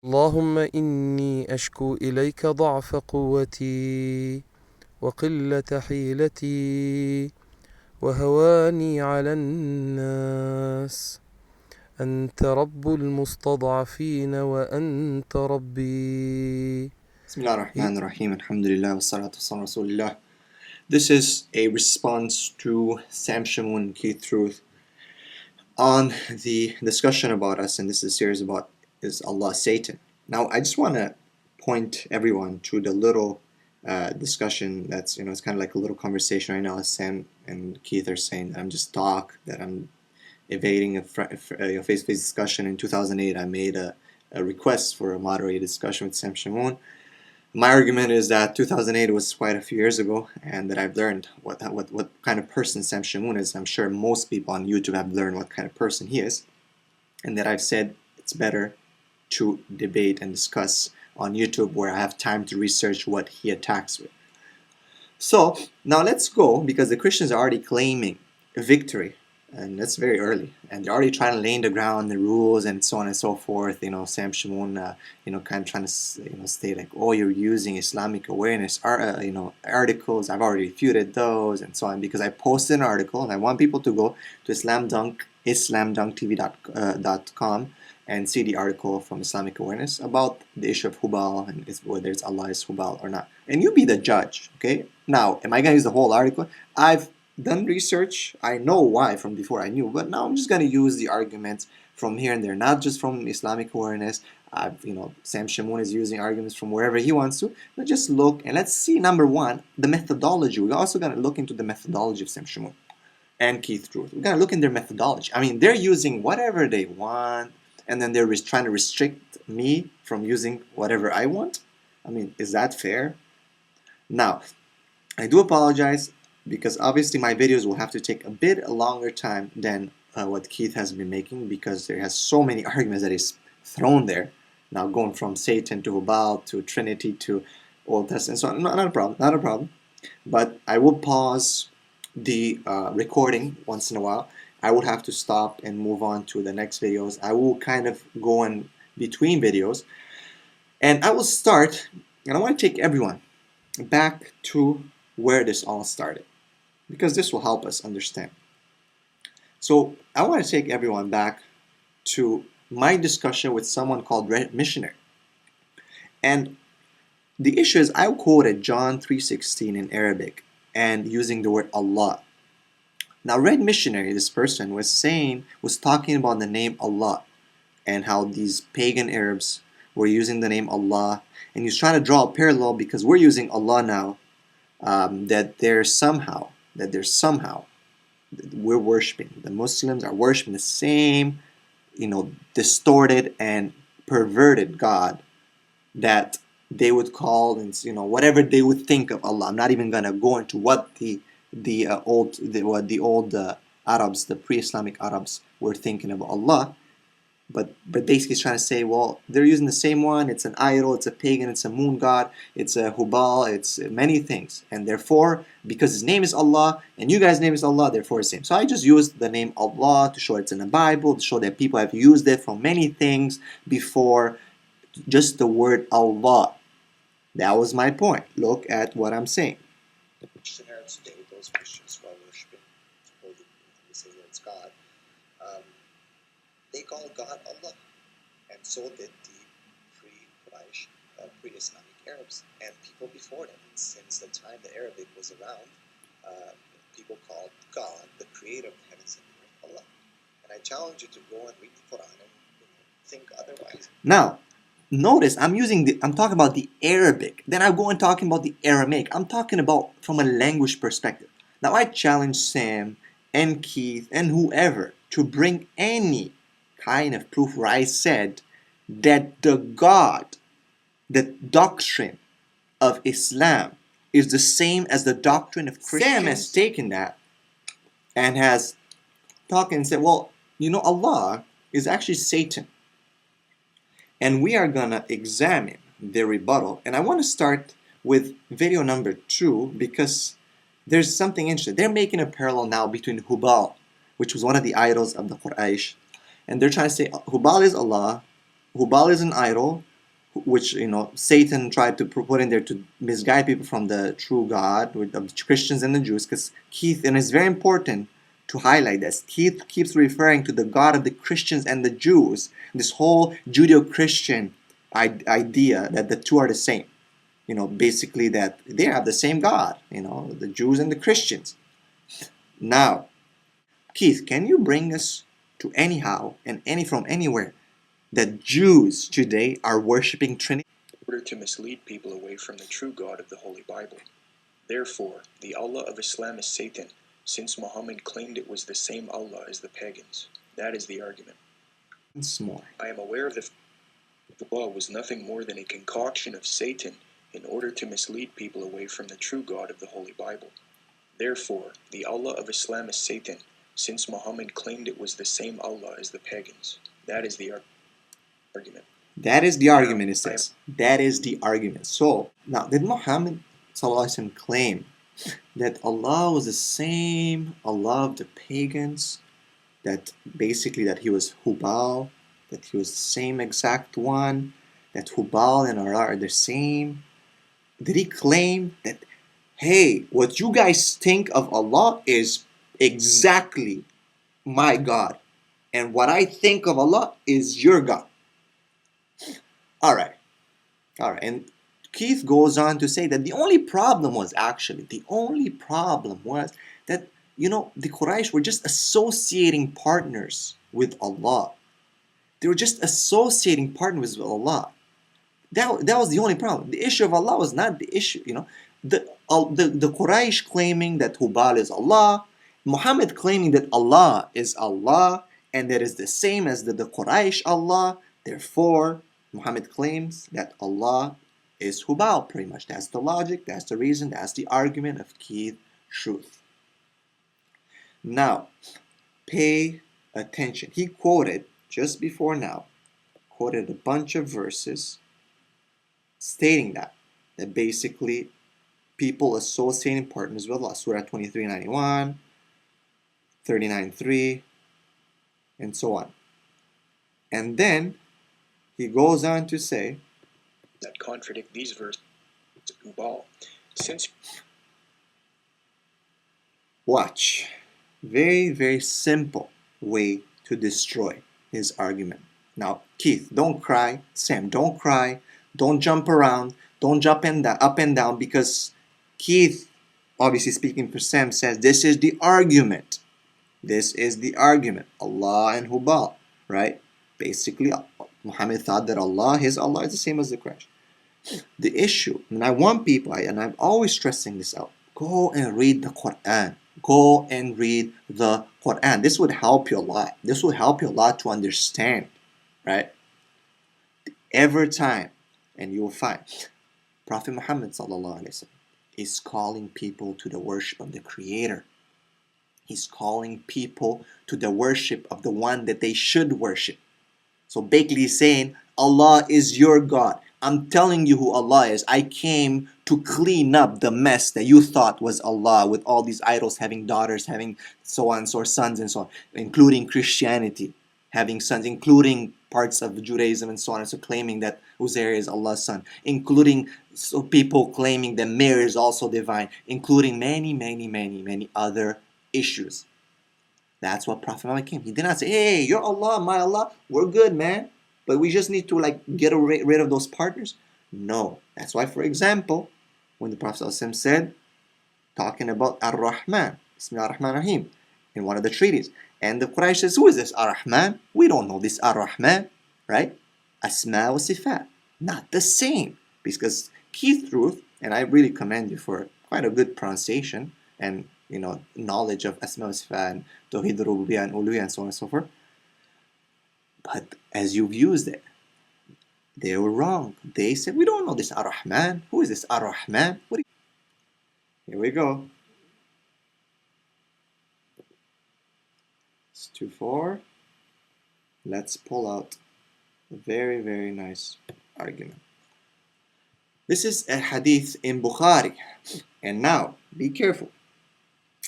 اللهم إني أشكو إليك ضعف قوتي وقلة حيلتي وهواني على الناس. أنت رب المستضعفين وأنت ربي. Bismillah ar-Rahman ar-Rahim. Alhamdulillah wa salatu wa Rasulullah. This is a response to Sam Shamoon and Keith Truth on the discussion about us, and this is a series about is Allah Satan. Now, I just want to point everyone to the little discussion that's, it's kind of like a little conversation right now, as Sam and Keith are saying that I'm just talk, that I'm evading a face-to-face discussion. In 2008, I made a request for a moderated discussion with Sam Shamoon. My argument is that 2008 was quite a few years ago, and that I've learned what kind of person Sam Shamoon is. I'm sure most people on YouTube have learned what kind of person he is, and that I've said it's better to debate and discuss on YouTube where I have time to research what he attacks with. So now let's go, because the Christians are already claiming victory, and that's very early, and they're already trying to lay in the ground the rules and so on and so forth. Sam Shamoon, kind of trying to, say like, oh, you're using Islamic awareness, articles. I've already refuted those and so on, because I posted an article, and I want people to go to islamdunktv.com and see the article from Islamic Awareness about the issue of Hubal and whether it's Allah is Hubal or not. And you be the judge, okay? Now, am I going to use the whole article? I've done research. I know why from before I knew, but now I'm just going to use the arguments from here and there, not just from Islamic Awareness. Sam Shamoon is using arguments from wherever he wants to. Let's just look and let's see, number one, the methodology. We're also going to look into the methodology of Sam Shamoon and Keith Truth. We're going to look in their methodology. I mean, they're using whatever they want, and then they're trying to restrict me from using whatever I want. I mean, is that fair? Now, I do apologize, because obviously my videos will have to take a bit longer time than what Keith has been making, because there has so many arguments that is thrown there. Now going from Satan to Hubal to Trinity to Old Testament, so not a problem. But I will pause the recording once in a while. I will have to stop and move on to the next videos. I will kind of go in between videos, and I will start, and I want to take everyone back to where this all started, because this will help us understand. So I want to take everyone back to my discussion with someone called Red Missionary. And the issue is, I quoted John 3:16 in Arabic and using the word Allah. Now, Red Missionary, this person, was talking about the name Allah and how these pagan Arabs were using the name Allah, and he's trying to draw a parallel, because we're using Allah now, that we're worshiping. The Muslims are worshiping the same, distorted and perverted God that they would call, and whatever they would think of Allah. I'm not even gonna go into what the old Arabs, the pre-Islamic Arabs, were thinking of Allah. But basically it's trying to say, well, they're using the same one. It's an idol, it's a pagan, it's a moon god, it's a Hubal, it's many things. And therefore, because his name is Allah and you guys' name is Allah, therefore it's the same. So I just used the name Allah to show it's in the Bible, to show that people have used it for many things before just the word Allah. That was my point. Look at what I'm saying. The Christian Arabs today, those Christians who are worshiping, holding, they say that it's God, they call God Allah, and so did the pre-Quraysh, pre-Islamic Arabs, and people before them. Since the time the Arabic was around, people called God, the creator of the heavens and the earth, Allah. And I challenge you to go and read the Quran and think otherwise. Now, notice I'm talking about the Arabic. Then I go and talking about the Aramaic. I'm talking about from a language perspective. Now I challenge Sam and Keith and whoever to bring any kind of proof where I said that the doctrine of Islam is the same as the doctrine of Christians. Sam has taken that and has talked and said, well, Allah is actually Satan. And we are gonna examine the rebuttal. And I want to start with video number 2, because there's something interesting. They're making a parallel now between Hubal, which was one of the idols of the Quraysh, and they're trying to say Hubal is Allah, Hubal is an idol, which Satan tried to put in there to misguide people from the true God, with the Christians and the Jews. Because Keith, and it's very important to highlight this, Keith keeps referring to the God of the Christians and the Jews. This whole Judeo-Christian idea that the two are the same. Basically that they have the same God. The Jews and the Christians. Now, Keith, can you bring us to anyhow and from anywhere that Jews today are worshiping Trinity? In order to mislead people away from the true God of the Holy Bible. Therefore, the Allah of Islam is Satan, since Muhammad claimed it was the same Allah as the pagans. That is the argument. Once more. I am aware of the law was nothing more than a concoction of Satan in order to mislead people away from the true God of the Holy Bible. Therefore, the Allah of Islam is Satan, since Muhammad claimed it was the same Allah as the pagans. That is the argument. That is the argument, it says. That is the argument. So, now, did Muhammad claim that Allah was the same Allah of the pagans? That basically that he was Hubal, that he was the same exact one, that Hubal and Allah are the same? Did he claim that, hey, what you guys think of Allah is exactly my God, and what I think of Allah is your God? All right. And Keith goes on to say that the only problem was that, the Quraysh were just associating partners with Allah. They were just associating partners with Allah. That was the only problem. The issue of Allah was not the issue. The Quraysh claiming that Hubal is Allah, Muhammad claiming that Allah is Allah, and that is the same as the Quraysh Allah. Therefore, Muhammad claims that Allah is Hubal, pretty much. That's the logic, that's the reason, that's the argument of Keith truth. Now, pay attention. He quoted, just before now, quoted a bunch of verses stating that basically people associating partners with Allah. Surah 23:91, 39:3, and so on. And then he goes on to say that contradict these verses. Hubal, since watch, very, very simple way to destroy his argument. Now, Keith, don't cry. Sam, don't cry. Don't jump around. Don't jump up and down, because Keith, obviously speaking for Sam, says this is the argument. This is the argument. Allah and Hubal, right? Basically, Muhammad thought that his Allah is the same as the Quraysh. The issue, and I want people, and I'm always stressing this out, go and read the Quran. Go and read the Quran. This would help you a lot. This will help you a lot to understand, right? Every time, and you will find Prophet Muhammad is calling people to the worship of the Creator. He's calling people to the worship of the one that they should worship. So basically he's saying, Allah is your God. I'm telling you who Allah is. I came to clean up the mess that you thought was Allah, with all these idols having daughters, having so on, or sons and so on, including Christianity, having sons, including parts of Judaism and so on, and so claiming that Uzair is Allah's son, including people claiming that Mary is also divine, including many other issues. That's what Prophet Muhammad came. He did not say, hey, you're Allah, my Allah, we're good, man, but we just need to get rid of those partners. No. That's why, for example, when the Prophet ﷺ said, talking about Ar-Rahman, Bismillah ar-Rahman ar-Rahim, in one of the treaties, and the Quraysh says, who is this Ar-Rahman? We don't know this Ar-Rahman, right? Asma wa Sifat. Not the same. Because Keith truth, and I really commend you for quite a good pronunciation and knowledge of Asma wa Sifat and Tawhid Rububiyyah and Uluhiyyah and so on and so forth. But as you've used it, they were wrong. They said, we don't know this Ar-Rahman. Who is this Ar-Rahman? Here we go. It's 2-4. Let's pull out a very, very nice argument. This is a hadith in Bukhari. And now, be careful.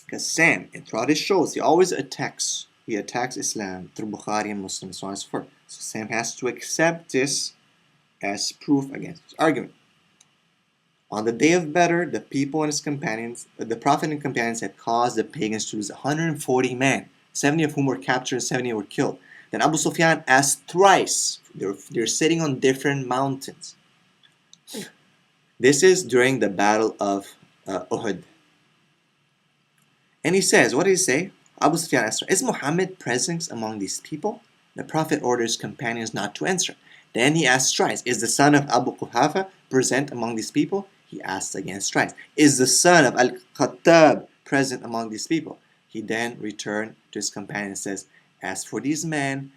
Because Sam, throughout his shows, he always attacks Islam through Bukhari and Muslim, so on and so forth. So Sam has to accept this as proof against his argument. On the day of Badr, the people and his companions, the Prophet and companions had caused the pagans to lose 140 men, 70 of whom were captured and 70 were killed. Then Abu Sufyan asked thrice. They're sitting on different mountains. This is during the battle of Uhud. And he says, what did he say? Abu Sufyan asked, is Muhammad present among these people? The Prophet orders companions not to answer. Then he asked thrice, is the son of Abu Quhafa present among these people? He asked again thrice, is the son of Al-Khattab present among these people? He then returned to his companion and says, as for these men,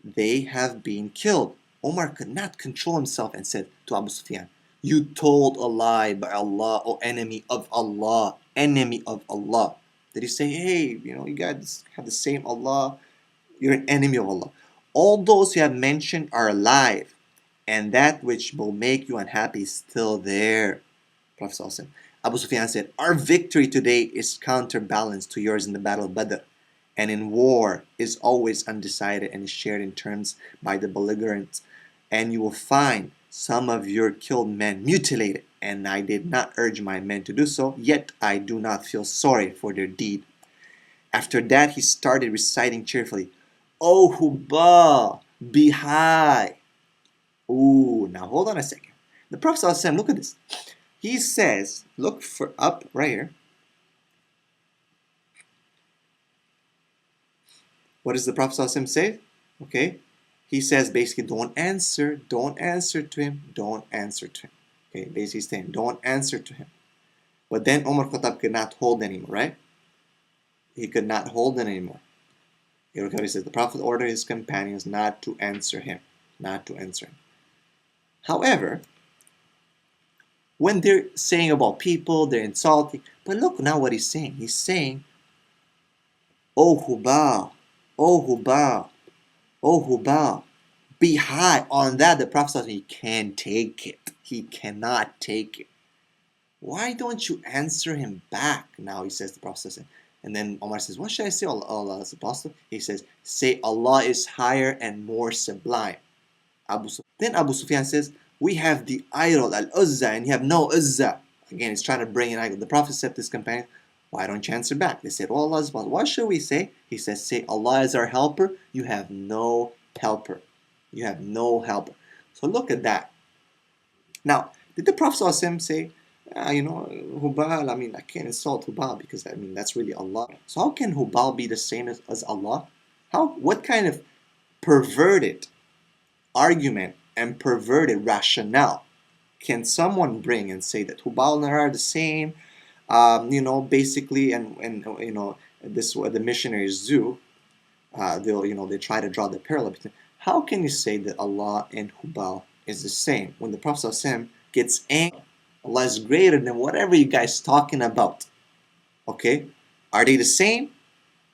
they have been killed. Omar could not control himself and said to Abu Sufyan, you told a lie by Allah, O enemy of Allah, enemy of Allah. Did he say, hey, you guys have the same Allah, you're an enemy of Allah. All those you have mentioned are alive, and that which will make you unhappy is still there. Prophet ﷺ. Abu Sufyan said, our victory today is counterbalanced to yours in the battle of Badr, and in war is always undecided and is shared in turns by the belligerents, and you will find some of your killed men mutilated, and I did not urge my men to do so, yet I do not feel sorry for their deed. After that he started reciting cheerfully, O Hubal, be high. Ooh, now hold on a second. The Prophet ﷺ, look at this. He says, look for up right here. What does the Prophet ﷺ say? Okay. He says basically, don't answer to him, don't answer to him. Okay, basically saying, don't answer to him. But then Umar Khattab could not hold anymore, right? He could not hold it anymore. He says, the Prophet ordered his companions not to answer him, not to answer him. However, when they're saying about people, they're insulting. But look now what he's saying. He's saying, O Hubal, O Hubal, O Hubal, be high. On that, the Prophet says he can't take it. He cannot take it. Why don't you answer him back? Now he says, the Prophet says. And then Omar says, what should I say, Allah's apostle? He says, say Allah is higher and more sublime. Then Abu Sufyan says, we have the idol Al-Uzza and you have no Uzza. Again, he's trying to bring an idol. The Prophet said to his companion, why don't you answer back? They said, well, Allah's apostle, what should we say? He says, say Allah is our helper. You have no helper. You have no helper. So look at that. Now, did the Prophet say, Hubal, I can't insult Hubal because, that's really Allah. So how can Hubal be the same as Allah? What kind of perverted argument and perverted rationale can someone bring and say that Hubal and Nar are the same? Basically, this the missionaries do. They try to draw the parallel between. How can you say that Allah and Hubal is the same when the Prophet ﷺ gets angry? Allah is greater than whatever you guys talking about. Okay? Are they the same?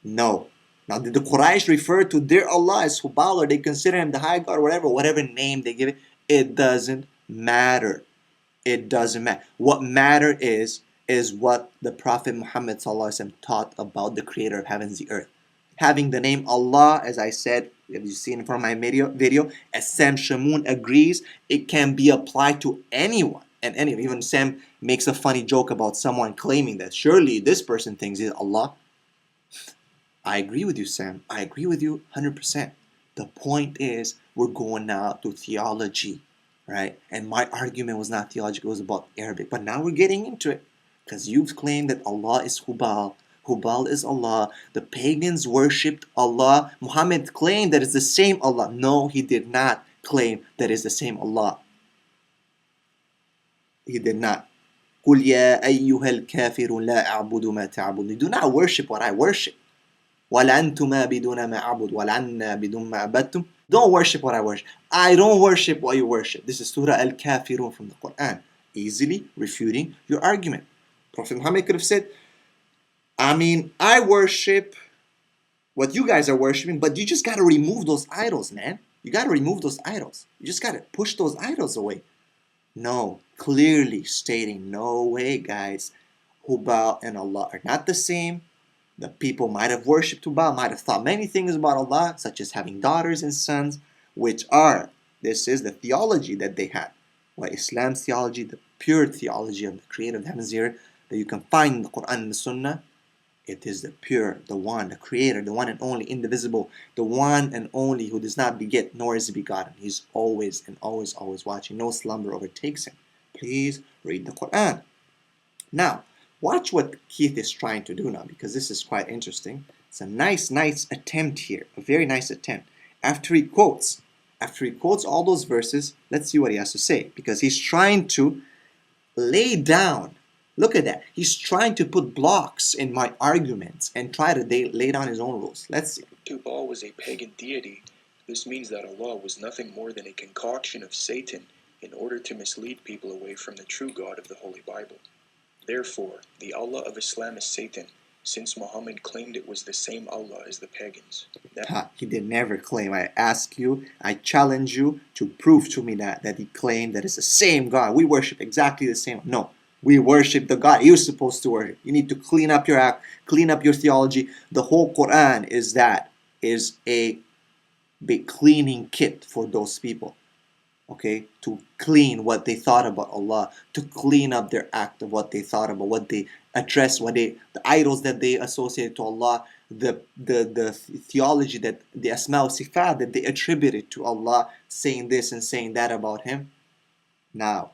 No. Now, did the Quraysh refer to their Allah as Hubal, or they consider him the high God, or whatever name they give it? It doesn't matter. It doesn't matter. What matter is what the Prophet Muhammad ﷺ taught about the creator of heavens and the earth. Having the name Allah, as I said, if you've seen from my video, as Sam Shamoun agrees, it can be applied to anyone. And even Sam makes a funny joke about someone claiming that surely this person thinks he's Allah. I agree with you, Sam. I agree with you 100%. The point is, we're going now to theology, right? And my argument was not theological, it was about Arabic. But now we're getting into it. Because you've claimed that Allah is Hubal. Hubal is Allah. The pagans worshipped Allah. Muhammad claimed that it's the same Allah. No, he did not claim that it's the same Allah. He did not. قُلْ يَا أَيُّهَا الْكَافِرُونَ لَا أَعْبُدُ مَا تَعْبُدُونَ. Do not worship what I worship. وَلَأَنْتُمْ عَابِدُونَ مَا أَعْبُدُ وَلَأَنَّا عَابِدٌ مَا عَبَدتُّمْ. Don't worship what I worship. I don't worship what you worship. This is Surah Al-Kafirun from the Quran. Easily refuting your argument. Prophet Muhammad could have said, I worship what you guys are worshiping, but you just got to remove those idols, man. You got to remove those idols. You just got to push those idols away. No, clearly stating, no way, guys. Hubal and Allah are not the same. The people might have worshipped Hubal, might have thought many things about Allah, such as having daughters and sons, which are This is the theology that they had. What Islam's theology, the pure theology of the creator of the heavens and the earth that you can find in the Quran and the Sunnah. It is the pure, the one, the creator, the one and only, indivisible, the one and only who does not beget nor is begotten. He's always and always, always watching. No slumber overtakes him. Please read the Quran. Now, watch what Keith is trying to do now, because this is quite interesting. It's a nice attempt here, a very nice attempt. After he quotes all those verses, let's see what he has to say, because he's trying to lay down. Look at that. He's trying to put blocks in my arguments and try to lay down his own rules. Let's see. Baal was a pagan deity. This means that Allah was nothing more than a concoction of Satan in order to mislead people away from the true God of the Holy Bible. Therefore, the Allah of Islam is Satan, since Muhammad claimed it was the same Allah as the pagans. He did never claim. I ask you, I challenge you to prove to me that he claimed that it's the same God. We worship exactly the same. No, we worship the God you're supposed to worship. You need to clean up your act, clean up your theology. The whole Quran is a big cleaning kit for those people. Okay, to clean what they thought about Allah, to clean up their act of what they thought about, what they address, the idols that they associated to Allah, the theology that the Asma wa Sifat that they attributed to Allah, saying this and saying that about Him. Now,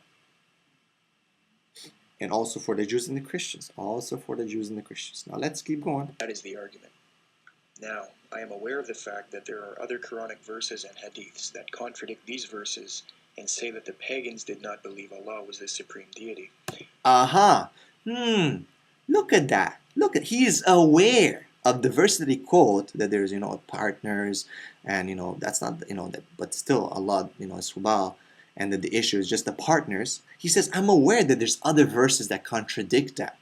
and also for the Jews and the Christians. Now let's keep going. That is the argument. Now, I am aware of the fact that there are other Quranic verses and hadiths that contradict these verses and say that the pagans did not believe Allah was the supreme deity. Look at that. He is aware of the verse that he quote, that there's, partners, and, that's not, but still Allah, is Hubal, and that the issue is just the partners. He says, I'm aware that there's other verses that contradict that.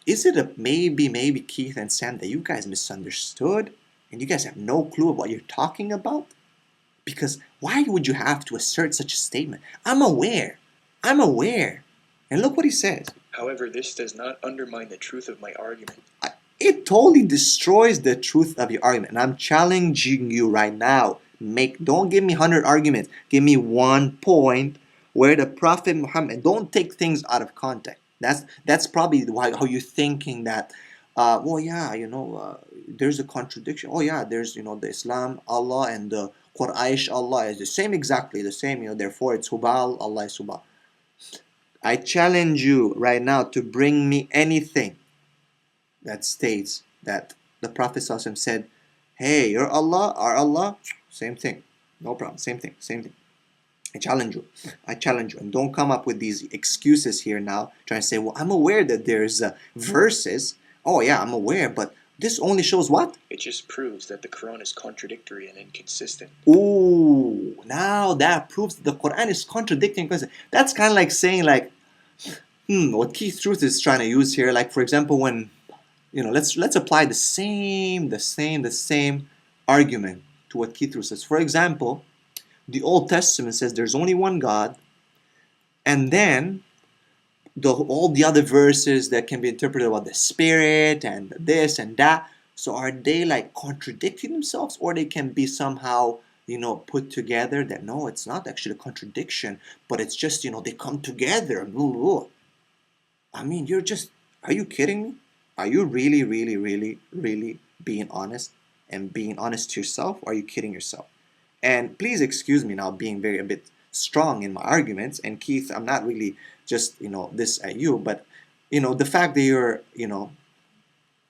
Is it maybe Keith and Sam that you guys misunderstood and you guys have no clue of what you're talking about? Because why would you have to assert such a statement? I'm aware. And look what he says. However, this does not undermine the truth of my argument. It totally destroys the truth of your argument. And I'm challenging you right now. Don't give me 100 arguments. Give me 1 point where the Prophet Muhammad, don't take things out of context. That's probably how you're thinking that, there's a contradiction. Oh yeah, there's, the Islam Allah and the Quraysh Allah is the same, exactly the same, therefore it's Hubal, Allah is Hubal. I challenge you right now to bring me anything that states that the Prophet ﷺ said, hey, your Allah, our Allah, same thing. No problem, same thing. I challenge you, and don't come up with these excuses here now, trying to say, well, I'm aware that there's verses. Oh yeah, I'm aware, but this only shows what? It just proves that the Quran is contradictory and inconsistent. Ooh, now that proves that the Quran is contradicting. That's kind of like saying, what Keith Truth is trying to use here, like for example, when, let's apply the same argument to what Keith Truth says. For example, the Old Testament says there's only one God, and then all the other verses that can be interpreted about the Spirit and this and that. So are they like contradicting themselves, or they can be somehow, put together that no, it's not actually a contradiction, but it's just, they come together. I mean, are you kidding me? Are you really, really, really, really being honest and being honest to yourself? Or are you kidding yourself? And please excuse me now being a bit strong in my arguments. And Keith, I'm not really just, this at you, but, the fact that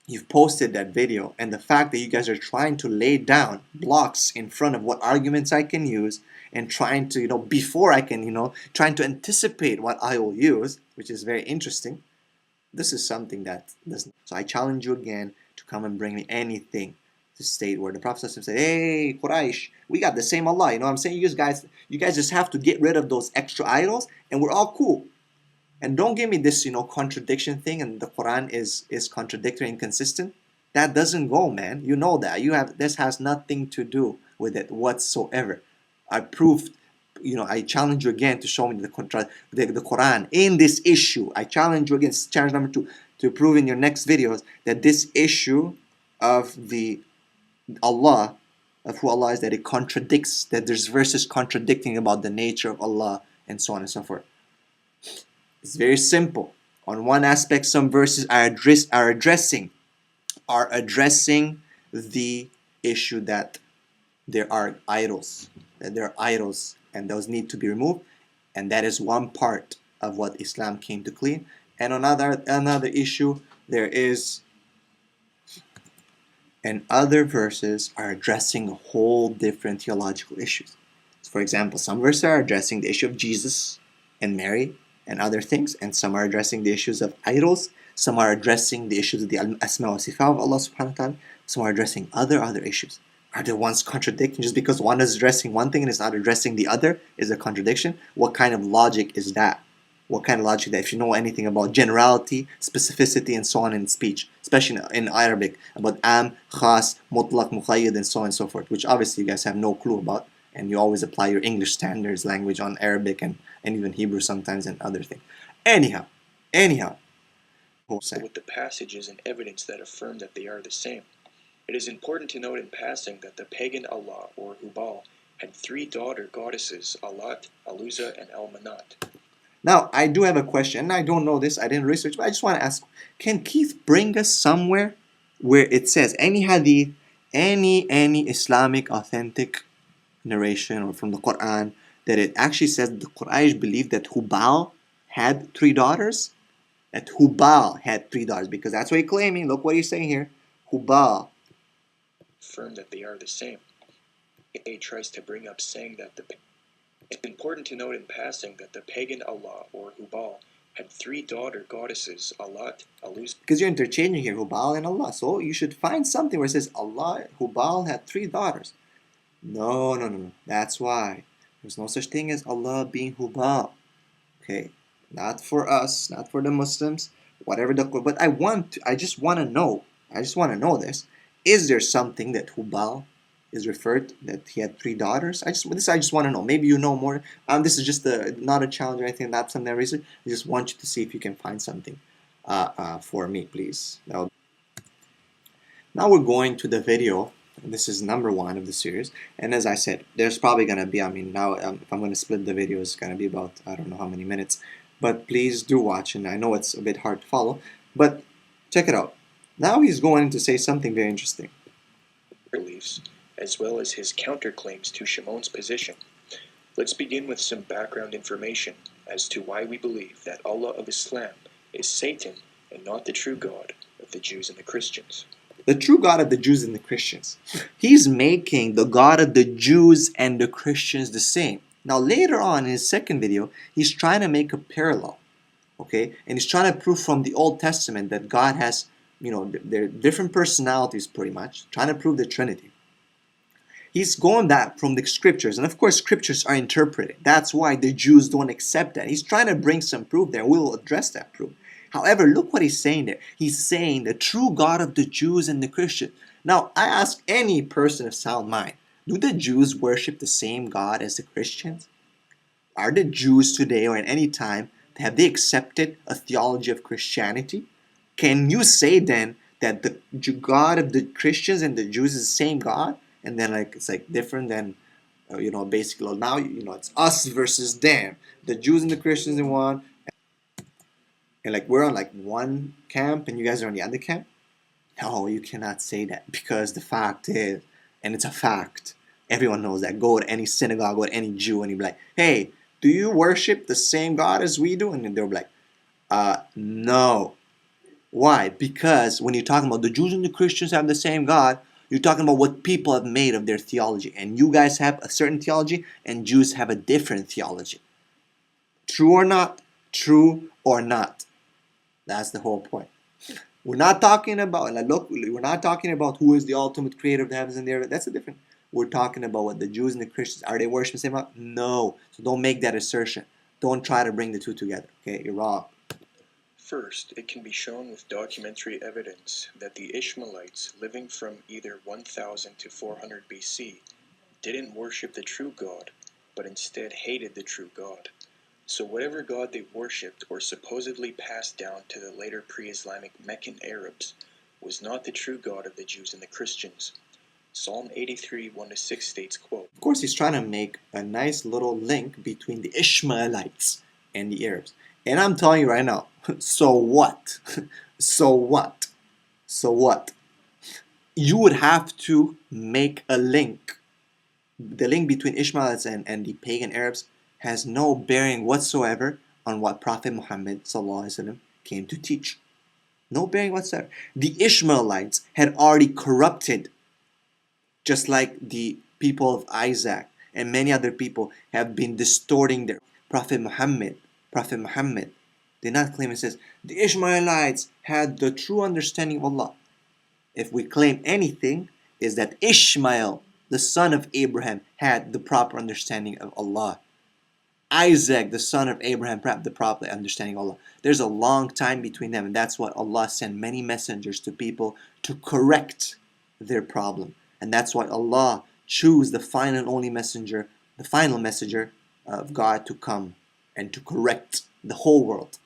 you've posted that video, and the fact that you guys are trying to lay down blocks in front of what arguments I can use, and trying to, before I can, trying to anticipate what I will use, which is very interesting. This is something that doesn't. So I challenge you again to come and bring me anything to state where the Prophet said, hey, Quraysh, we got the same Allah. You know what I'm saying? You guys just have to get rid of those extra idols and we're all cool. And don't give me this, contradiction thing and the Quran is contradictory and inconsistent. That doesn't go, man. You know that. This has nothing to do with it whatsoever. I proved, I challenge you again to show me the Quran in this issue. I challenge you again, challenge number 2, to prove in your next videos that this issue of the Allah of who Allah is that it contradicts, that there's verses contradicting about the nature of Allah and so on and so forth. It's very simple. On one aspect, some verses are addressing the issue that there are idols, and those need to be removed, and that is one part of what Islam came to clean. And another issue, there is, and other verses are addressing a whole different theological issues. For example, some verses are addressing the issue of Jesus and Mary and other things, and some are addressing the issues of idols, some are addressing the issues of the Asma wa Sifat of Allah subhanahu wa ta'ala, some are addressing other issues. Are the ones contradicting? Just because one is addressing one thing and is not addressing the other is a contradiction? What kind of logic is that? What kind of logic that if you know anything about generality, specificity, and so on in speech, especially in Arabic, about am, khas, mutlaq, muqayyad, and so on and so forth, which obviously you guys have no clue about, and you always apply your English standards language on Arabic and even Hebrew sometimes and other things. Anyhow, with the passages and evidence that affirm that they are the same. It is important to note in passing that the pagan Allah, or Hubal, had 3 daughter goddesses, Alat, Aluza, and Al-Manat. Now, I do have a question. I don't know this. I didn't research, but I just want to ask, can Keith bring us somewhere where it says any hadith, any Islamic authentic narration or from the Quran that it actually says the Quraysh believed that Hubal had 3 daughters? That Hubal had 3 daughters, because that's what he's claiming. Look what he's saying here. Hubal. Affirm that they are the same. It tries to bring up saying that it's important to note in passing that the pagan Allah, or Hubal, had 3 daughter goddesses, Alat, Aluz. Because you're interchanging here Hubal and Allah, so you should find something where it says Allah, Hubal had 3 daughters. No. That's why there's no such thing as Allah being Hubal. Okay, not for us, not for the Muslims, whatever the. But I just want to know this. Is there something that Hubal is referred that he had 3 daughters? I just want to know. Maybe you know more. This is just not a challenge or anything. Not something I research. I just want you to see if you can find something for me, please. Now we're going to the video. This is number 1 of the series, and as I said, there's probably gonna be. I mean, now if I'm gonna split the video, it's gonna be about I don't know how many minutes. But please do watch, and I know it's a bit hard to follow, but check it out. Now he's going to say something very interesting. Beliefs, as well as his counterclaims to Shimon's position. Let's begin with some background information as to why we believe that Allah of Islam is Satan and not the true God of the Jews and the Christians. The true God of the Jews and the Christians. He's making the God of the Jews and the Christians the same. Now later on in his second video, he's trying to make a parallel. Okay? And he's trying to prove from the Old Testament that God has, they're different personalities pretty much, trying to prove the Trinity. He's going that from the scriptures, and of course scriptures are interpreted. That's why the Jews don't accept that. He's trying to bring some proof there. We'll address that proof. However, look what he's saying there. He's saying the true God of the Jews and the Christians. Now, I ask any person of sound mind, do the Jews worship the same God as the Christians? Are the Jews today or at any time, have they accepted a theology of Christianity? Can you say then that the God of the Christians and the Jews is the same God? And then it's different than, basically now, it's us versus them. The Jews and the Christians in one. And we're on one camp and you guys are on the other camp? No, you cannot say that, because the fact is, and it's a fact, everyone knows that. Go to any synagogue, go to any Jew, and you'd be like, hey, do you worship the same God as we do? And they'll be like, no. Why? Because when you're talking about the Jews and the Christians have the same God, you're talking about what people have made of their theology. And you guys have a certain theology, and Jews have a different theology. True or not? True or not? That's the whole point. We're not talking about, we're not talking about who is the ultimate creator of the heavens and the earth. That's a different. We're talking about what the Jews and the Christians, are they worshiping the same God? No. So don't make that assertion. Don't try to bring the two together. Okay, you're wrong. First, it can be shown with documentary evidence that the Ishmaelites living from either 1000 to 400 BC didn't worship the true God, but instead hated the true God. So whatever God they worshipped or supposedly passed down to the later pre-Islamic Meccan Arabs was not the true God of the Jews and the Christians. Psalm 83, 1-6 states, quote, Of course, he's trying to make a nice little link between the Ishmaelites and the Arabs. And I'm telling you right now, so what? So what? So what? You would have to make a link. The link between Ishmaelites and the pagan Arabs has no bearing whatsoever on what Prophet Muhammad came to teach. No bearing whatsoever. The Ishmaelites had already corrupted, just like the people of Isaac and many other people have been distorting their Prophet Muhammad. Prophet Muhammad did not claim, it says the Ishmaelites had the true understanding of Allah. If we claim anything, is that Ishmael, the son of Abraham, had the proper understanding of Allah. Isaac, the son of Abraham, had the proper understanding of Allah. There's a long time between them, and that's why Allah sent many messengers to people to correct their problem. And that's why Allah chose the final and only messenger, the final messenger of God to come and to correct the whole world.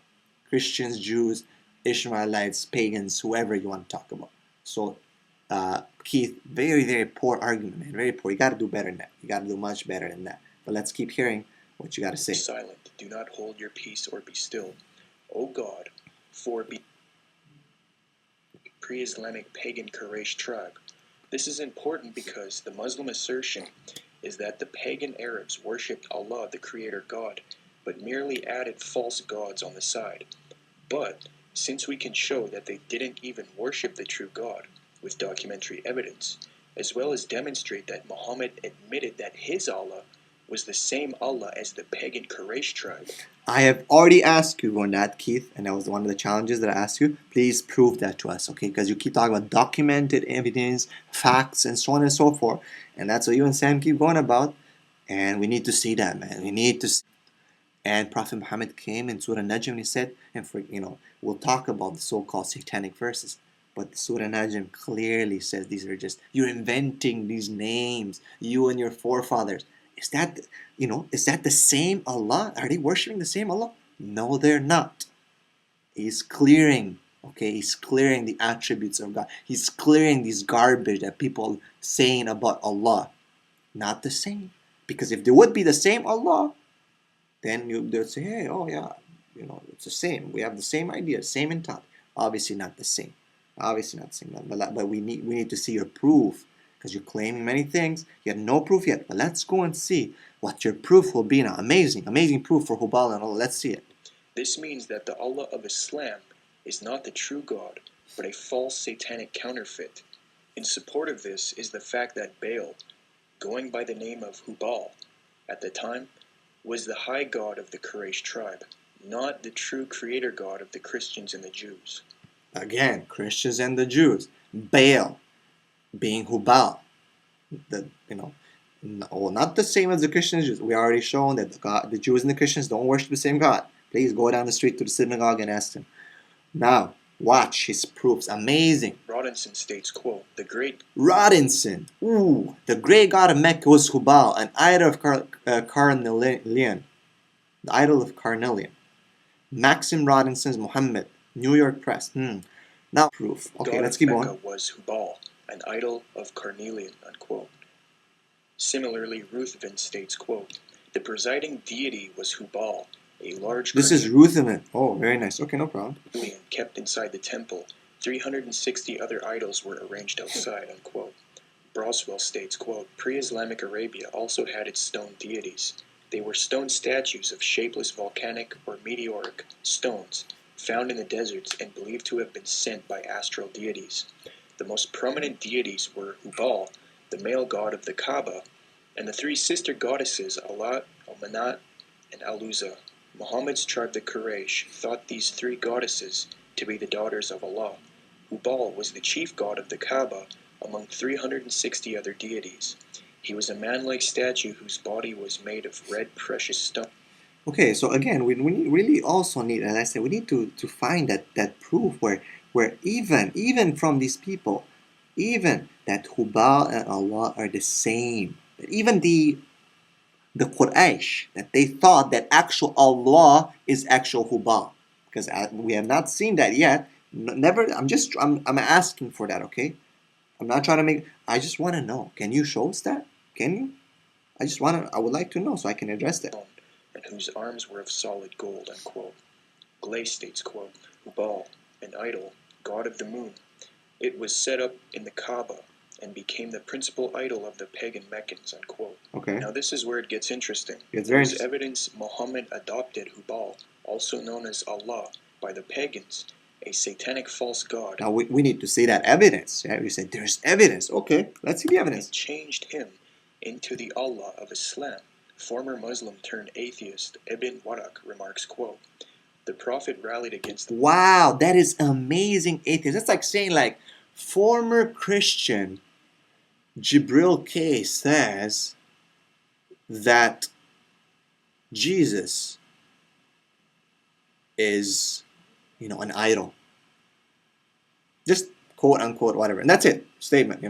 Christians, Jews, Ishmaelites, pagans, whoever you want to talk about. So, Keith, very, very poor argument, man. Very poor. You got to do better than that. You got to do much better than that. But let's keep hearing what you got to say. silent, do not hold your peace or be still. O God, for be pre-Islamic pagan Quraysh tribe. This is important because the Muslim assertion is that the pagan Arabs worshipped Allah, the Creator God, but merely added false gods on the side. But since we can show that they didn't even worship the true God with documentary evidence, as well as demonstrate that Muhammad admitted that his Allah was the same Allah as the pagan Quraysh tribe. I have already asked you on that, Keith, and that was one of the challenges that I asked you. Please prove that to us, okay? Because you keep talking about documented evidence, facts, and so on and so forth. And that's what you and Sam keep going about. And we need to see that, man. We need to see. And Prophet Muhammad came in Surah Najm and he said, and for we'll talk about the so-called satanic verses. But Surah Najm clearly says these are just, you're inventing these names, you and your forefathers. Is that, is that the same Allah? Are they worshipping the same Allah? No, they're not. He's clearing, okay? He's clearing the attributes of God. He's clearing these garbage that people saying about Allah. Not the same. Because if they would be the same Allah, then they'll say, hey, oh yeah, it's the same. We have the same idea, same intent. Obviously not the same. Obviously not the same. But we need to see your proof. Because you're claiming many things. You have no proof yet. But let's go and see what your proof will be now. Amazing proof for Hubal and Allah. Let's see it. This means that the Allah of Islam is not the true God, but a false satanic counterfeit. In support of this is the fact that Baal, going by the name of Hubal, at the time, was the high god of the Quraysh tribe, not the true creator god of the Christians and the Jews. Again, Christians and the Jews. Baal being Hubal. Not the same as the Christians and Jews. We already shown that the Jews and the Christians don't worship the same God. Please go down the street to the synagogue and ask them. Now, watch his proofs. Amazing. Rodinson states, quote, the great god of Mecca was Hubal, an idol of Carnelian. The idol of Carnelian. Maxim Rodinson's Muhammad, New York Press. Now, proof. Okay, God let's of keep Mecca going. was Hubal, an idol of Carnelian, unquote. Similarly, Ruthven states, quote, the presiding deity was Hubal, a large This is Ruthven. Oh, very nice. Okay, no problem. kept inside the temple. 360 other idols were arranged outside, unquote. Broswell states, quote, pre-Islamic Arabia also had its stone deities. They were stone statues of shapeless volcanic or meteoric stones found in the deserts and believed to have been sent by astral deities. The most prominent deities were Hubal, the male god of the Kaaba, and the three sister goddesses Alat, Al-Manat, and Al-Uzza. Muhammad's tribe, the Quraysh, thought these three goddesses to be the daughters of Allah. Hubal was the chief god of the Kaaba among 360 other deities. He was a man-like statue whose body was made of red precious stone. Okay, so again, we really also need, as I said, we need to find that proof where even from these people, even that Hubal and Allah are the same. That even the Quraysh, that they thought that actual Allah is actual Hubal. Because we have not seen that yet. Never. I'm asking for that. Okay. I'm not trying to make. I just want to know. Can you show us that? Can you? I would like to know so I can address that. And whose arms were of solid gold, unquote. Glay states, quote, Hubal, an idol, god of the moon. It was set up in the Kaaba and became the principal idol of the pagan Meccans, unquote. Okay. Now this is where it gets interesting. It's There very is interesting. evidence Muhammad adopted Hubal, also known as Allah, by the pagans, a satanic false god, Now we need to see that evidence. Yeah, we said there's evidence. Okay, let's see the evidence. and changed him into the Allah of Islam. Former Muslim turned atheist Ibn Waraq remarks, quote, the Prophet rallied against the Wow, that is amazing atheist. That's like saying like former Christian jibreelk says that Jesus is, an idol. Just quote unquote whatever. And that's it. Statement,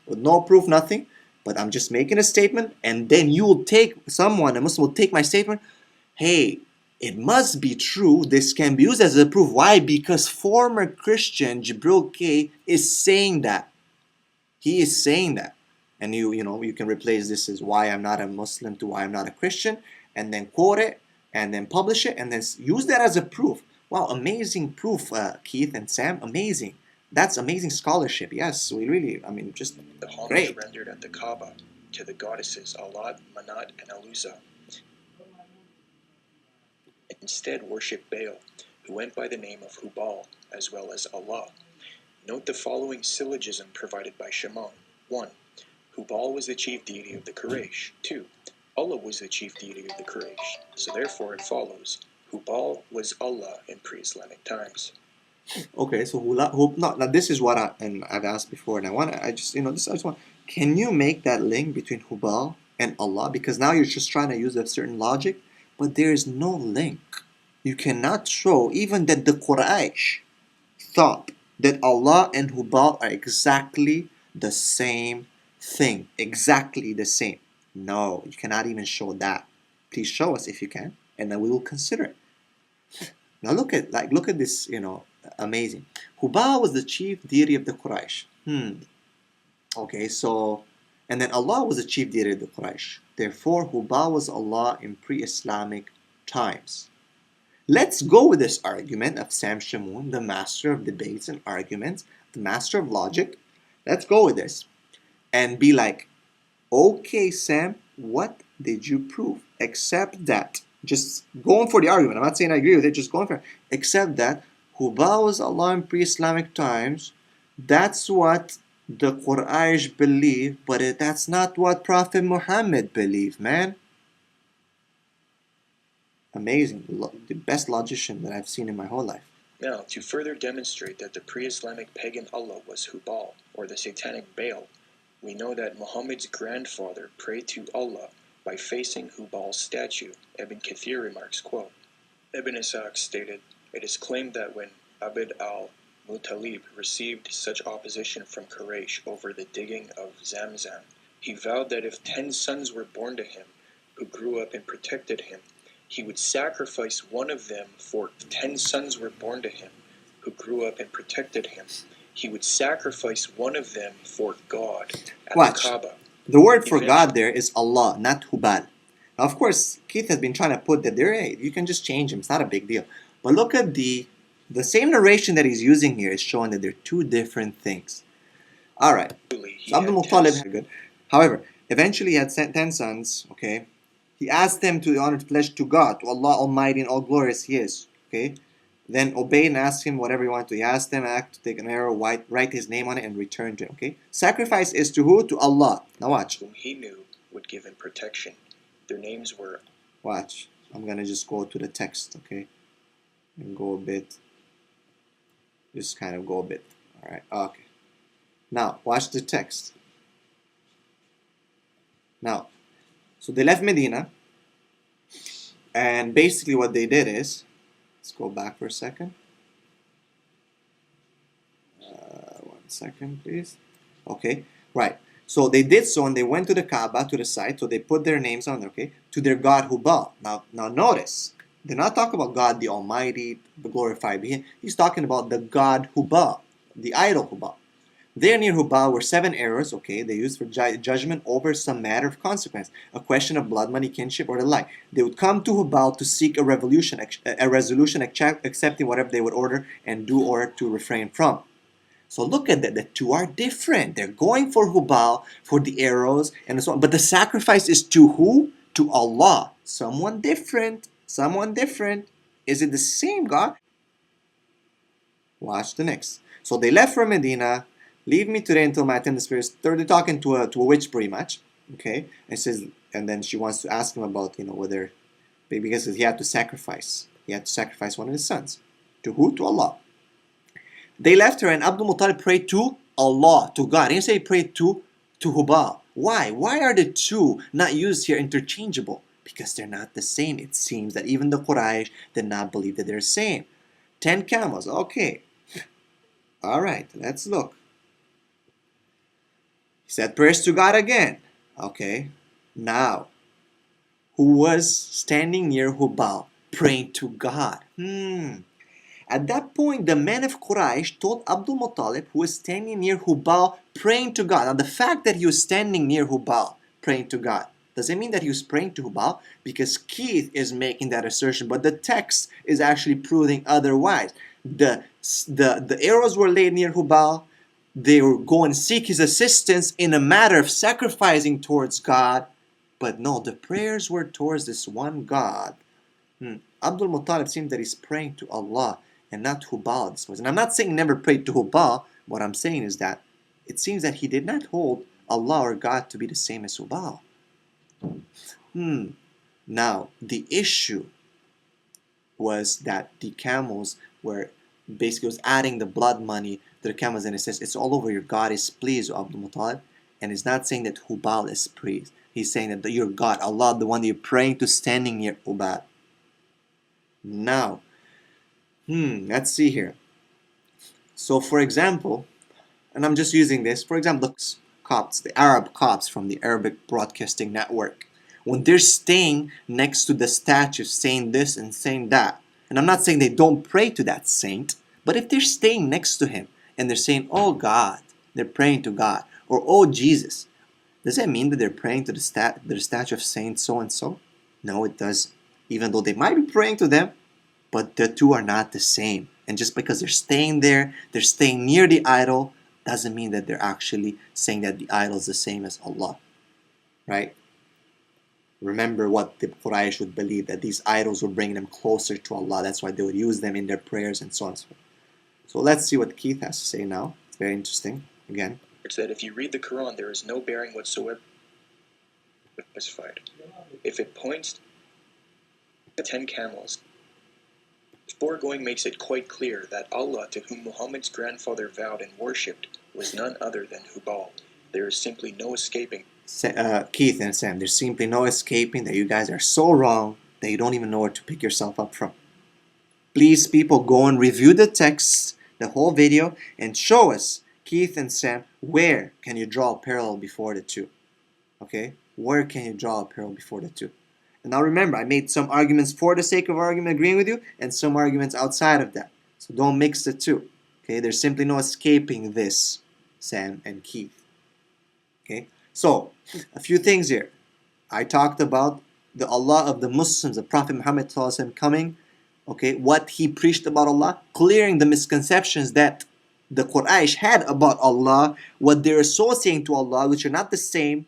with no proof, nothing. But I'm just making a statement, and then you will take someone, a Muslim will take my statement. Hey, it must be true. This can be used as a proof. Why? Because former Christian jibreelk is saying that. He is saying that. And you can replace this as why I'm not a Muslim to why I'm not a Christian, and then quote it, and then publish it, and then use that as a proof. Wow, amazing proof, Keith and Sam. Amazing. That's amazing scholarship. Yes, we really, just the homage great. rendered at the Kaaba to the goddesses Alat, Manat, and Aluza. Instead worship Baal, who went by the name of Hubal, as well as Allah. Note the following syllogism provided by Shimon. 1. Hubal was the chief deity of the Quraysh. 2. Allah was the chief deity of the Quraysh. So therefore it follows, Hubal was Allah in pre-Islamic times. Okay, so now this is what I've asked before, and I just want. Can you make that link between Hubal and Allah? Because now you're just trying to use a certain logic, but there is no link. You cannot show even that the Quraysh thought that Allah and Hubal are exactly the same thing, exactly the same. No, you cannot even show that. Please show us if you can, and then we will consider it. Now look at this, amazing. Hubal was the chief deity of the Quraysh. Okay, so, and then Allah was the chief deity of the Quraysh. Therefore, Hubal was Allah in pre-Islamic times. Let's go with this argument of Sam Shamoun, the master of debates and arguments, the master of logic. Let's go with this and be like, okay, Sam, what did you prove? Except that, just going for the argument. I'm not saying I agree with it, just going for it. Except that Hubal was Allah in pre-Islamic times. That's what the Quraysh believe, but that's not what Prophet Muhammad believed, man. Amazing. The best logician that I've seen in my whole life. Now, to further demonstrate that the pre-Islamic pagan Allah was Hubal, or the satanic Baal, we know that Muhammad's grandfather prayed to Allah by facing Hubal's statue. Ibn Kathir remarks, quote, Ibn Ishaq stated, it is claimed that when Abd al-Muttalib received such opposition from Quraysh over the digging of Zamzam, he vowed that if 10 sons were born to him, who grew up and protected him, he would sacrifice one of them for 10 sons were born to him, who grew up and protected him. He would sacrifice one of them for God at Watch. the Kaaba. The word for God there is Allah, not Hubal. Now, of course, Keith has been trying to put that there. Hey, you can just change him. It's not a big deal. But look at the same narration that he's using here is showing that they're two different things. All right. So Abdul Muttalib had good. However, eventually he had 10 sons. Okay. He asked them to honor pledge to God, to Allah Almighty and all glorious He is. Okay. Then obey and ask Him whatever you want to. He asked them to take an arrow, write His name on it, and return to Him. Okay. Sacrifice is to who? To Allah. Now watch. Whom he knew would give him protection. Their names were. Watch. I'm gonna just go to the text. Okay. And go a bit. Just kind of go a bit. All right. Okay. Now watch the text. Now. So they left Medina, and basically what they did is, let's go back for a second. 1 second, please. Okay, right. So they did so, and they went to the Kaaba, to the site, so they put their names on there, okay, to their God Hubal. Now notice, they're not talking about God the Almighty, the glorified being. He's talking about the God Hubal, the idol Hubal. There near Hubal were 7 arrows, okay, they used for judgment over some matter of consequence, a question of blood money, kinship, or the like. They would come to Hubal to seek a resolution, accepting whatever they would order and do or to refrain from. So look at that. The two are different. They're going for Hubal, for the arrows, and so on. But the sacrifice is to who? To Allah. Someone different. Someone different. Is it the same God? Watch the next. So they left for Medina. Leave me today until my attendant spirits. They're talking to a witch pretty much. Okay. And says, and then she wants to ask him about, whether, because he had to sacrifice. He had to sacrifice one of his sons. To who? To Allah. They left her and Abdul Muttalib prayed to Allah, to God. He didn't say he prayed to Hubal. Why? Why are the two not used here interchangeable? Because they're not the same. It seems that even the Quraysh did not believe that they're the same. 10 camels. Okay. All right. Let's look. He said prayers to God again. Okay. Now, who was standing near Hubal praying to God? At that point, the men of Quraysh told Abdul Muttalib, who was standing near Hubal, praying to God. Now, the fact that he was standing near Hubal, praying to God, does it mean that he was praying to Hubal? Because Keith is making that assertion, but the text is actually proving otherwise. The arrows were laid near Hubal. They were going to seek his assistance in a matter of sacrificing towards God. But no, the prayers were towards this one God. Abdul Muttalib seems that he's praying to Allah and not Hubal. And I'm not saying never prayed to Hubal. What I'm saying is that it seems that he did not hold Allah or God to be the same as Hubal. Now, the issue was that the camels were basically was adding the blood money to the camels, and it says it's all over. Your God is pleased, Abdul Muttalib, and it's not saying that Hubal is pleased. He's saying that your God, Allah, the one that you're praying to, standing near Hubal. Now, let's see here. So, for example, and I'm just using this, for example, the Copts, the Arab Copts from the Arabic Broadcasting Network, when they're staying next to the statue saying this and saying that, and I'm not saying they don't pray to that saint, but if they're staying next to him and they're saying, oh God, they're praying to God, or oh Jesus, does that mean that they're praying to the statue of Saint so-and-so? No, it doesn't. Even though they might be praying to them, but the two are not the same. And just because they're staying there, they're staying near the idol, doesn't mean that they're actually saying that the idol is the same as Allah. Right? Remember what the Quraysh would believe, that these idols would bring them closer to Allah. That's why they would use them in their prayers and so on and so forth. So let's see what Keith has to say now. It's very interesting. Again. It's that if you read the Quran, there is no bearing whatsoever specified. If it points to 10 camels, the foregoing makes it quite clear that Allah, to whom Muhammad's grandfather vowed and worshipped, was none other than Hubal. There is simply no escaping. Keith and Sam, there's simply no escaping that you guys are so wrong that you don't even know where to pick yourself up from. Please, people, go and review the text, the whole video, and show us, Keith and Sam, where can you draw a parallel before the two? Okay? Where can you draw a parallel before the two? And now remember, I made some arguments for the sake of argument agreeing with you, and some arguments outside of that. So don't mix the two. Okay? There's simply no escaping this, Sam and Keith. Okay? So, a few things here. I talked about the Allah of the Muslims, the Prophet Muhammad coming, okay, what he preached about Allah, clearing the misconceptions that the Quraysh had about Allah, what they're associating to Allah, which are not the same,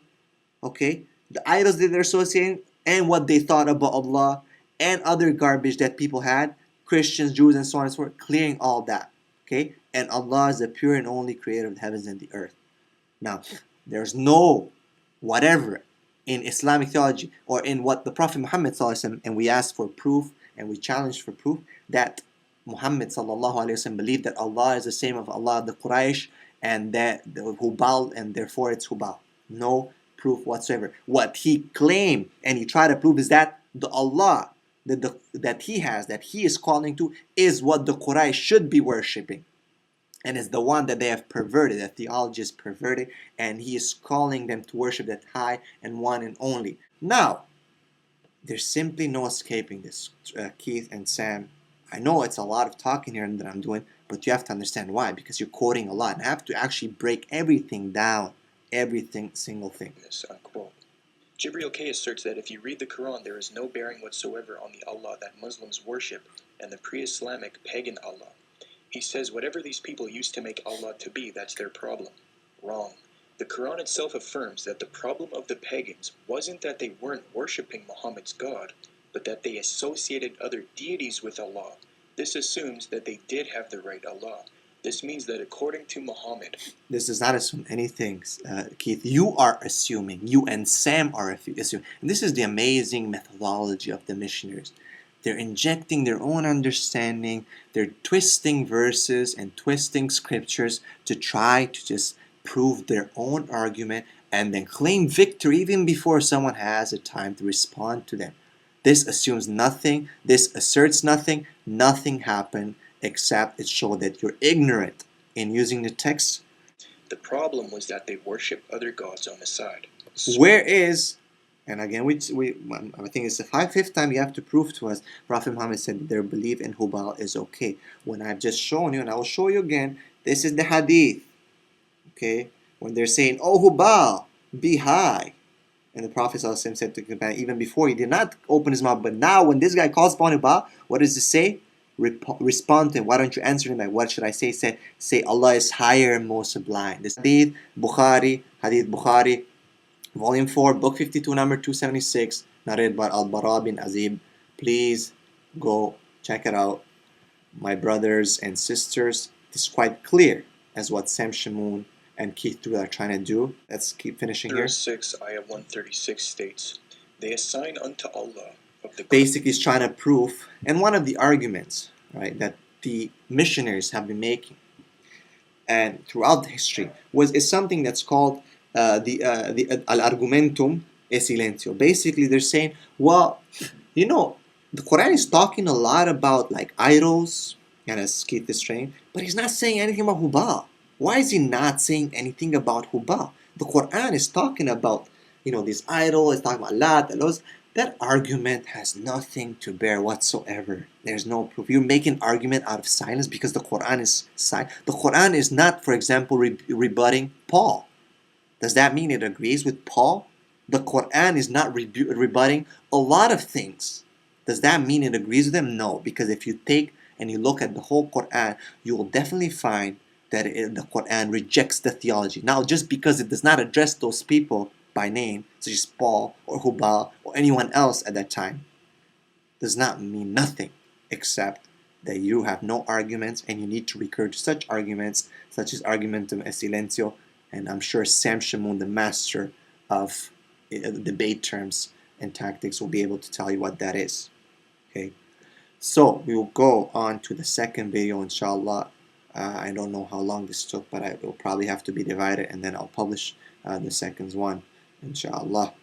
okay, the idols that they're associating, and what they thought about Allah, and other garbage that people had, Christians, Jews, and so on and so forth, clearing all that, okay, and Allah is the pure and only creator of the heavens and the earth. Now, there's no whatever in Islamic theology or in what the Prophet Muhammad and we asked for proof and we challenged for proof that Muhammad believed that Allah is the same of Allah of the Quraysh and that the Hubal and therefore it's Hubal. No proof whatsoever. What he claimed and he tried to prove is that the Allah that he is calling to is what the Quraysh should be worshipping. And it's the one that they have perverted, that theology is perverted, and he is calling them to worship that high and one and only. Now, there's simply no escaping this, Keith and Sam. I know it's a lot of talking here that I'm doing, but you have to understand why, because you're quoting a lot, and I have to actually break everything down, everything, single thing. This, unquote. Jibreelk asserts that if you read the Quran, there is no bearing whatsoever on the Allah that Muslims worship and the pre-Islamic pagan Allah. He says whatever these people used to make Allah to be, that's their problem. Wrong. The Quran itself affirms that the problem of the pagans wasn't that they weren't worshipping Muhammad's God, but that they associated other deities with Allah. This assumes that they did have the right Allah. This means that according to Muhammad, This does not assume anything, Keith. You are assuming. You and Sam are assuming. And this is the amazing methodology of the missionaries. They're injecting their own understanding. They're twisting verses and twisting scriptures to try to just prove their own argument and then claim victory even before someone has a time to respond to them. This assumes nothing. This asserts nothing. Nothing happened except it showed that you're ignorant in using the text. the problem was that they worship other gods on the side. Where is, and again, I think it's the fifth time you have to prove to us, Prophet Muhammad said that their belief in Hubal is okay. When I've just shown you, and I will show you again, this is the hadith. Okay? When they're saying, oh Hubal, be high. And the Prophet ﷺ said to the companion, even before, he did not open his mouth, but now when this guy calls upon Hubal, what does it say? Respond to him. Why don't you answer him? Like, what should I say? Say Allah is higher and more sublime. This hadith Bukhari, Volume 4, Book 52, number 276, narrated by Al-Bara bin Azib. Please go check it out. My brothers and sisters, it's quite clear as what Sam Shamoun and Keith Toole are trying to do. Let's keep finishing here. Surah 6, Ayah 136 states, they assign unto Allah of the Basically, he's trying to prove, and one of the arguments, right, that the missionaries have been making, and throughout history, is something that's called the al-argumentum e silencio. Basically, they're saying, well, you know, the Quran is talking a lot about like idols, and as Keith is saying, but he's not saying anything about Hubal. Why is he not saying anything about Hubal? The Quran is talking about, this idol, it's talking about Lat, Elos. That argument has nothing to bear whatsoever. There's no proof. You're making an argument out of silence because the Quran is silent. The Quran is not, for example, rebutting Paul. Does that mean it agrees with Paul? The Quran is not rebutting a lot of things. Does that mean it agrees with them? No, because if you take and you look at the whole Quran, you will definitely find that the Quran rejects the theology. Now, just because it does not address those people by name, such as Paul or Hubal or anyone else at that time, does not mean nothing except that you have no arguments and you need to recur to such arguments, such as argumentum e silencio, and I'm sure Sam Shamoun, the master of debate terms and tactics, will be able to tell you what that is. Okay, so we will go on to the second video, inshallah. I don't know how long this took, but it will probably have to be divided, and then I'll publish the second one, inshallah.